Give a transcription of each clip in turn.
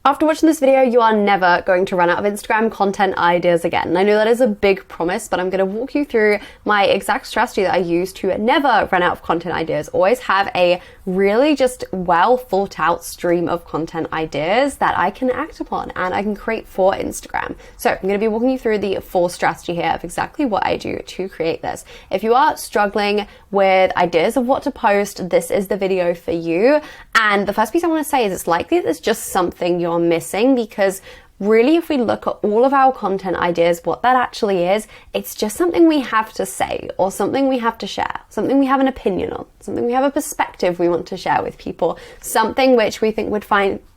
After watching this video, you are never going to run out of Instagram content ideas again. I know that is a big promise, but I'm going to walk you through my exact strategy that I use to never run out of content ideas. Always have a really just well thought out stream of content ideas that I can act upon and I can create for Instagram. So I'm going to be walking you through the full strategy here of exactly what I do to create this. If you are struggling with ideas of what to post, this is the video for you. And the first piece I want to say is it's likely that it's just something you're missing, because really, if we look at all of our content ideas, what that actually is, it's just something we have to say or something we have to share, something we have an opinion on, something we have a perspective we want to share with people, something which we think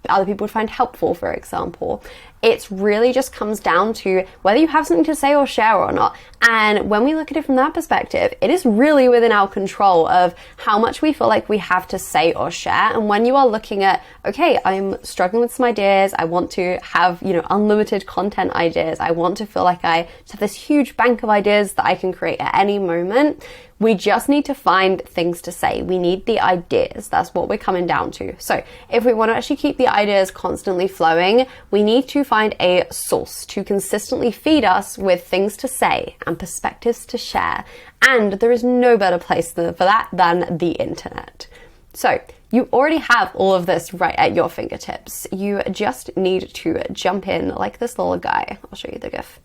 other people would find helpful, for example. It really just comes down to whether you have something to say or share or not. And when we look at it from that perspective, it is really within our control of how much we feel like we have to say or share. And when you are looking at, okay, I'm struggling with some ideas, I want to have, unlimited content ideas, I want to feel like I just have this huge bank of ideas that I can create at any moment, we just need to find things to say. We need the ideas. That's what we're coming down to. So if we want to actually keep the ideas constantly flowing, we need to find a source to consistently feed us with things to say and perspectives to share. And there is no better place for that than the internet. So you already have all of this right at your fingertips. You just need to jump in like this little guy. I'll show you the GIF.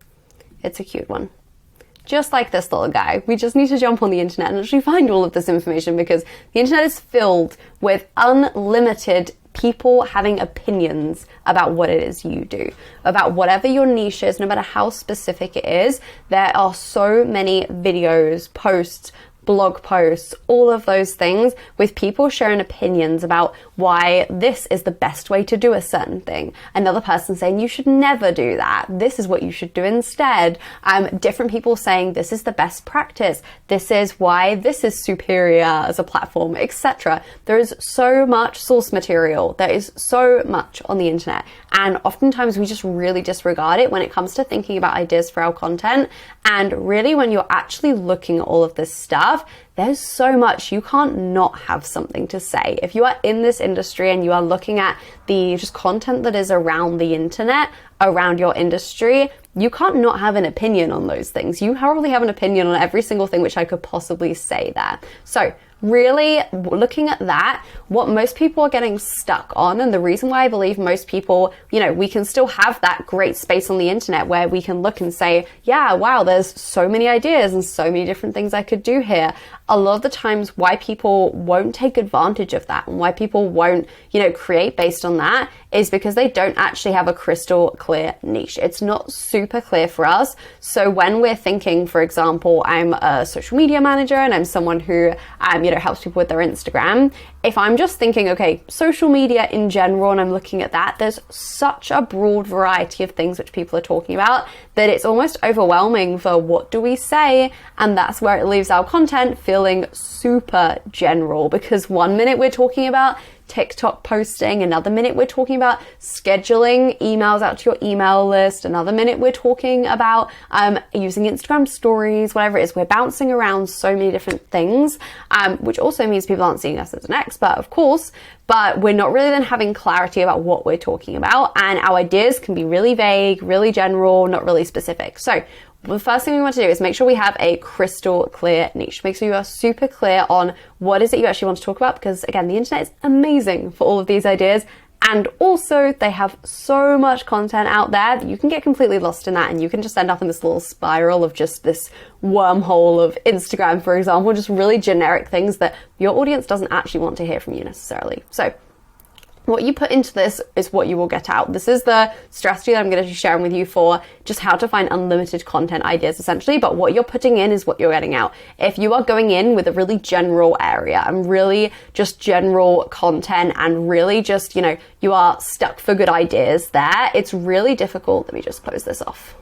It's a cute one. Just like this little guy, we just need to jump on the internet and actually find all of this information, because the internet is filled with unlimited people having opinions about what it is you do, about whatever your niche is, no matter how specific it is. There are so many videos, posts, blog posts, all of those things with people sharing opinions about why this is the best way to do a certain thing. Another person saying you should never do that. This is what you should do instead. Different people saying this is the best practice. This is why this is superior as a platform, etc. There is so much source material. There is so much on the internet. And oftentimes we just really disregard it when it comes to thinking about ideas for our content. And really, when you're actually looking at all of this stuff, there's so much you can't not have something to say. If you are in this industry and you are looking at the just content that is around the internet, around your industry, you can't not have an opinion on those things. You probably have an opinion on every single thing which I could possibly say there. So really looking at that, what most people are getting stuck on, and the reason why I believe most people, we can still have that great space on the internet where we can look and say, yeah, wow, there's so many ideas and so many different things I could do here. A lot of the times why people won't take advantage of that and why people won't, create based on that is because they don't actually have a crystal clear niche. It's not super clear for us. So when we're thinking, for example, I'm a social media manager and I'm someone who, helps people with their Instagram. If I'm just thinking, okay, social media in general, and I'm looking at that, there's such a broad variety of things which people are talking about that it's almost overwhelming for what do we say? And that's where it leaves our content feeling super general, because one minute we're talking about TikTok posting, another minute we're talking about scheduling emails out to your email list, another minute we're talking about using Instagram stories, whatever it is. We're bouncing around so many different things, which also means people aren't seeing us as an expert, of course, but we're not really then having clarity about what we're talking about, and our ideas can be really vague, really general, not really specific. So the first thing we want to do is make sure we have a crystal clear niche. Make sure you are super clear on what is it you actually want to talk about, because again, the internet is amazing for all of these ideas. And also they have so much content out there that you can get completely lost in that, and you can just end up in this little spiral of just this wormhole of Instagram, for example, just really generic things that your audience doesn't actually want to hear from you necessarily. So what you put into this is what you will get out. This is the strategy that I'm going to be sharing with you for just how to find unlimited content ideas, essentially. But what you're putting in is what you're getting out. If you are going in with a really general area and really just general content and really just, you are stuck for good ideas there, it's really difficult. Let me just close this off.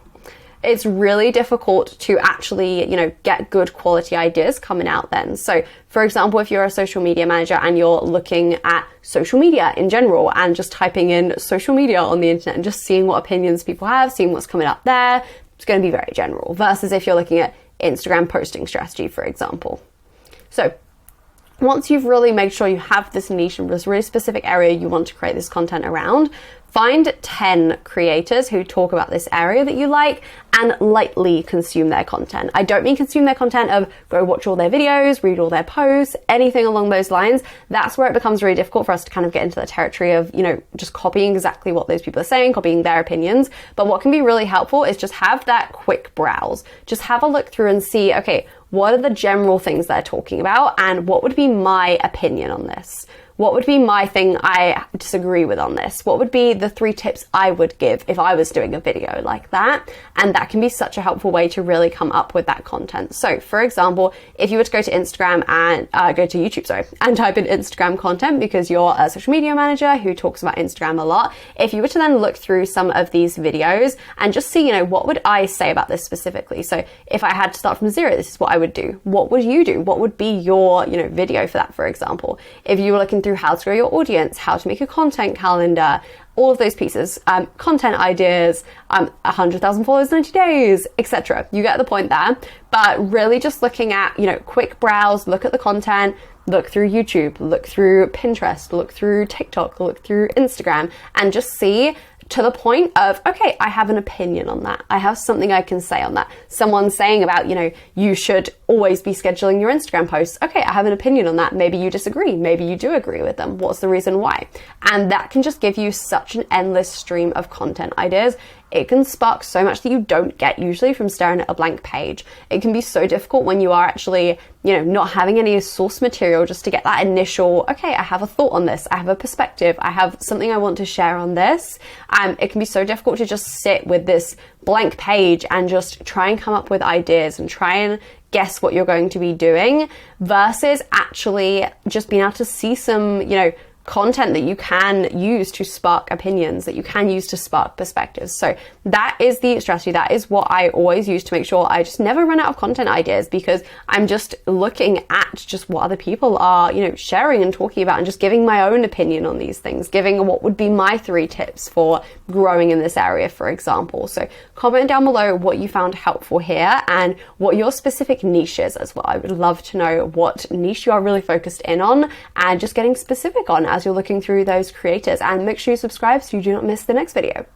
It's really difficult to actually, get good quality ideas coming out then. So for example, if you're a social media manager and you're looking at social media in general and just typing in social media on the internet and just seeing what opinions people have, seeing what's coming up there, it's going to be very general, versus if you're looking at Instagram posting strategy, for example. So once you've really made sure you have this niche and this really specific area you want to create this content around, Find 10 creators who talk about this area that you like and lightly consume their content. I don't mean consume their content of go watch all their videos, read all their posts, anything along those lines. That's where it becomes really difficult for us to kind of get into the territory of, just copying exactly what those people are saying, copying their opinions. But what can be really helpful is just have that quick browse. Just have a look through and see, okay, what are the general things they're talking about and what would be my opinion on this? What would be my thing I disagree with on this? What would be the 3 tips I would give if I was doing a video like that? And that can be such a helpful way to really come up with that content. So for example, if you were to go to Instagram and go to YouTube, and type in Instagram content because you're a social media manager who talks about Instagram a lot. If you were to then look through some of these videos and just see, what would I say about this specifically? So if I had to start from 0, this is what I would do. What would you do? What would be your, video for that, for example? If you were looking through how to grow your audience, how to make a content calendar, all of those pieces, content ideas, 100,000 followers in 90 days, etc. You get the point there. But really just looking at, quick browse, look at the content, look through YouTube, look through Pinterest, look through TikTok, look through Instagram, and just see to the point of, okay, I have an opinion on that. I have something I can say on that. Someone's saying about, you should always be scheduling your Instagram posts. Okay, I have an opinion on that. Maybe you disagree. Maybe you do agree with them. What's the reason why? And that can just give you such an endless stream of content ideas. It can spark so much that you don't get usually from staring at a blank page. It can be so difficult when you are actually, not having any source material just to get that initial, okay, I have a thought on this. I have a perspective. I have something I want to share on this. It can be so difficult to just sit with this blank page and just try and come up with ideas and try and guess what you're going to be doing versus actually just being able to see some, content that you can use to spark opinions, that you can use to spark perspectives. So that is the strategy. That is what I always use to make sure I just never run out of content ideas, because I'm just looking at just what other people are, sharing and talking about and just giving my own opinion on these things, giving what would be my 3 tips for growing in this area, for example. So comment down below what you found helpful here and what your specific niche is as well. I would love to know what niche you are really focused in on and just getting specific on as you're looking through those creators. And make sure you subscribe so you do not miss the next video.